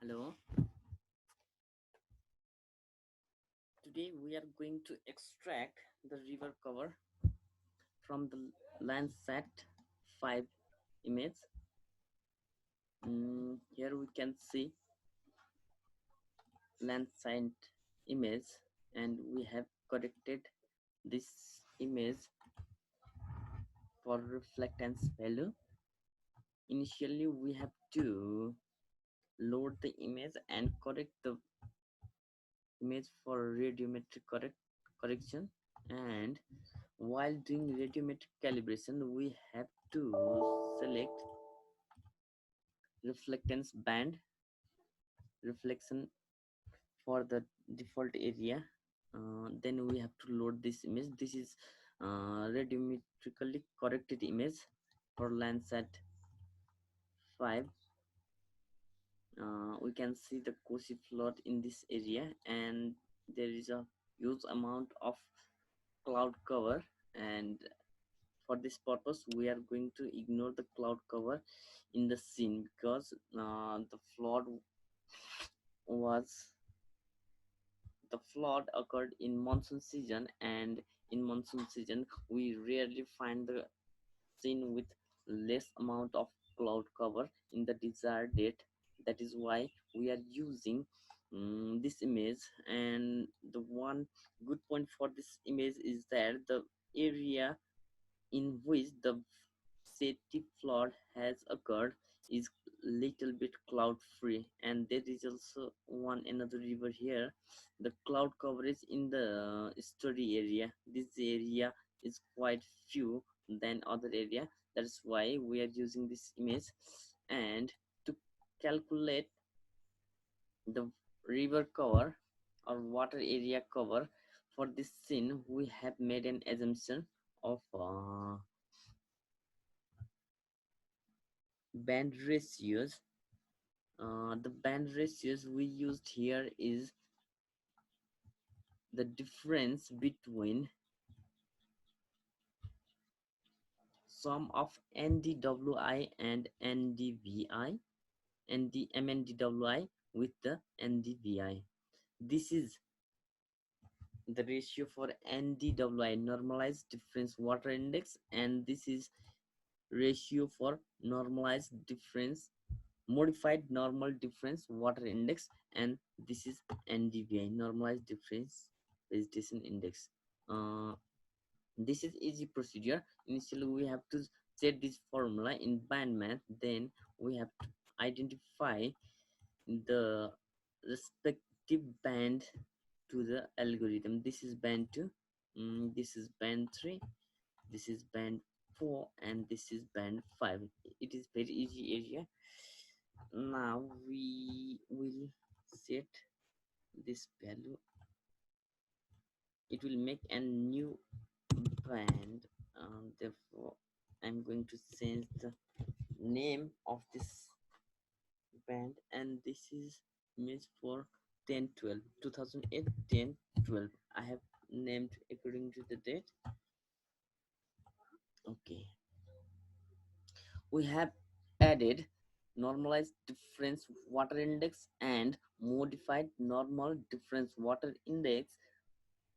Hello, today we are going to extract the river cover from the Landsat 5 image. Here we can see Landsat image, and we have corrected this image for reflectance value. Initially we have to load the image and correct the image for radiometric correction, and while doing radiometric calibration we have to select reflectance band reflection for the default area. Then we have to load this image. This is radiometrically corrected image for Landsat 5. We can see the Cauchy flood in this area, and there is a huge amount of cloud cover, and for this purpose we are going to ignore the cloud cover in the scene, because the flood was the flood occurred in monsoon season, and in monsoon season we rarely find the scene with less amount of cloud cover in the desired date. That is why we are using this image. And the one good point for this image is that the area in which the Seti flood has occurred is little bit cloud free, and there is also one another river here. The cloud coverage in the estuary area, this area is quite few than other area. That's why we are using this image. And to calculate the river cover or water area cover for this scene, we have made an assumption of band ratios. The band ratios we used here is the difference between sum of NDWI and NDVI and the MNDWI with the NDVI. This is the ratio for NDWI, normalized difference water index, and this is ratio for normalized difference modified normal difference water index, and this is NDVI, normalized difference vegetation index. uh, this is easy procedure. Initially we have to set this formula in band math, then we have to identify the respective band to the algorithm. This is band 2, this is band 3, this is band 4, and this is band 5. It is very easy area. Now we will set this value. It will make a new band. Therefore I'm going to change the name of this band, and this is image for 1012 2008 1012. I have named according to the date. Okay, we have added normalized difference water index and modified normal difference water index,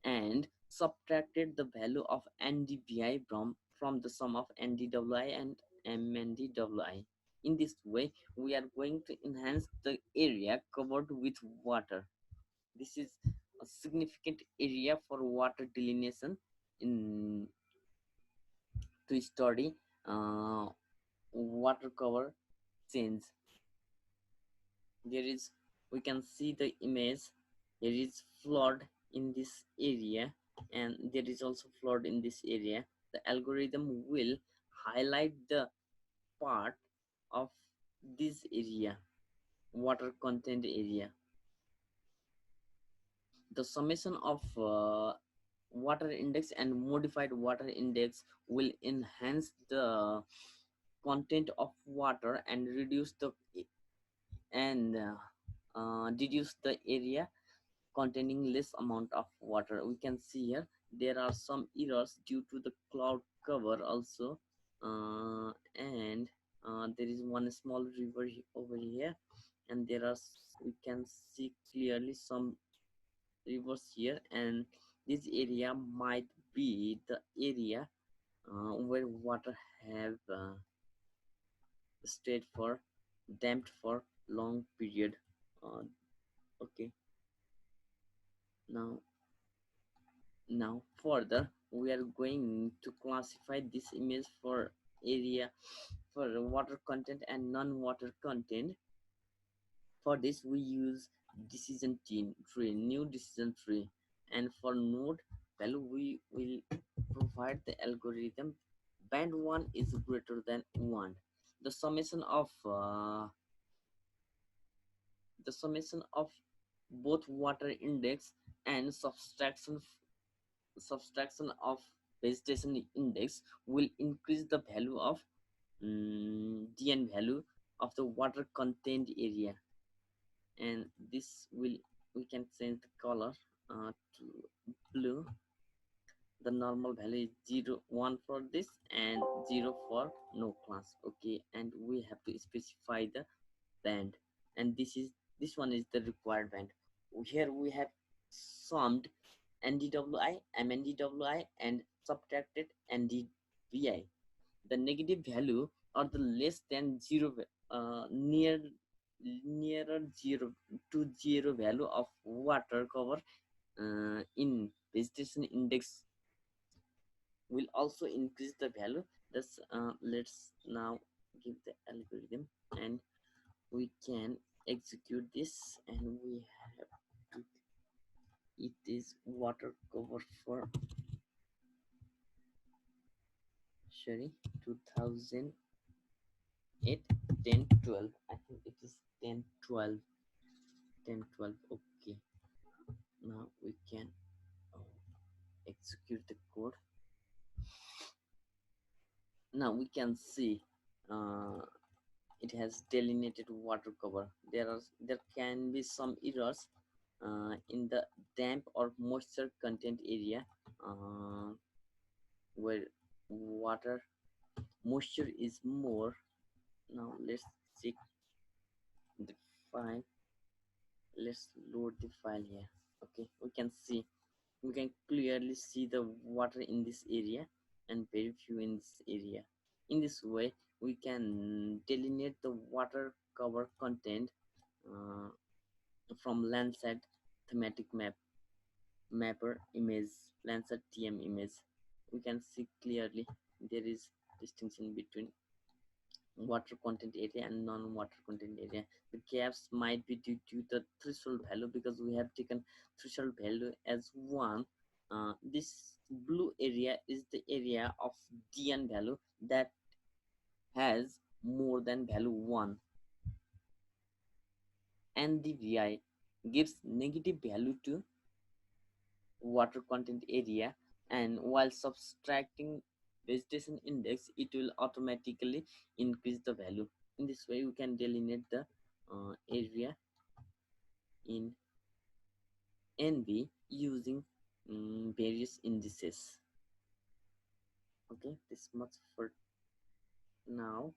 and subtracted the value of NDVI from the sum of NDWI and MNDWI. In this way, we are going to enhance the area covered with water. This is a significant area for water delineation in to study uh, water cover change. There is, we can see the image, there is flood in this area, and there is also flood in this area. The algorithm will highlight the part of this area, water content area. The summation of water index and modified water index will enhance the content of water and reduce the and deduce the area containing less amount of water. We can see here there are some errors due to the cloud cover also, and there is one small river over here. and we can see clearly some rivers here, and this area might be the area where water have stayed for damped for long period. uh, okay, now further we are going to classify this image for area for water content and non-water content. For this we use new decision tree, and for node value we will provide the algorithm band 1 is greater than 1. The summation of both water index and subtraction of vegetation index will increase the value of dn value of the water contained area. And this will we can change the color to blue. The normal value is 0 1 for this and 0 for no class. Okay, and we have to specify the band, and this one is the required band. Here we have summed NDWI, MNDWI, and subtracted NDVI. The negative value or the less than zero nearer zero to zero value of water cover in vegetation index will also increase the value. Let's now give the algorithm, and we can execute this, and we have to it is water cover for sorry 2008 10 12. I think it is 10 12 10 12. Okay, now we can execute the code. Now we can see uh, it has delineated water cover. There can be some errors in the damp or moisture content area where water moisture is more. Now let's check the file. Let's load the file here. Okay, we can clearly see the water in this area and very few in this area. In this way we can delineate the water cover content uh, from Landsat thematic mapper image, Landsat TM image. We can see clearly there is distinction between water content area and non-water content area. The gaps might be due to the threshold value, because we have taken threshold value as 1. This blue area is the area of dn value that has more than value 1. NDVI gives negative value to water content area, and while subtracting vegetation index it will automatically increase the value. In this way we can delineate the area in NV using various indices. Okay, this much for now.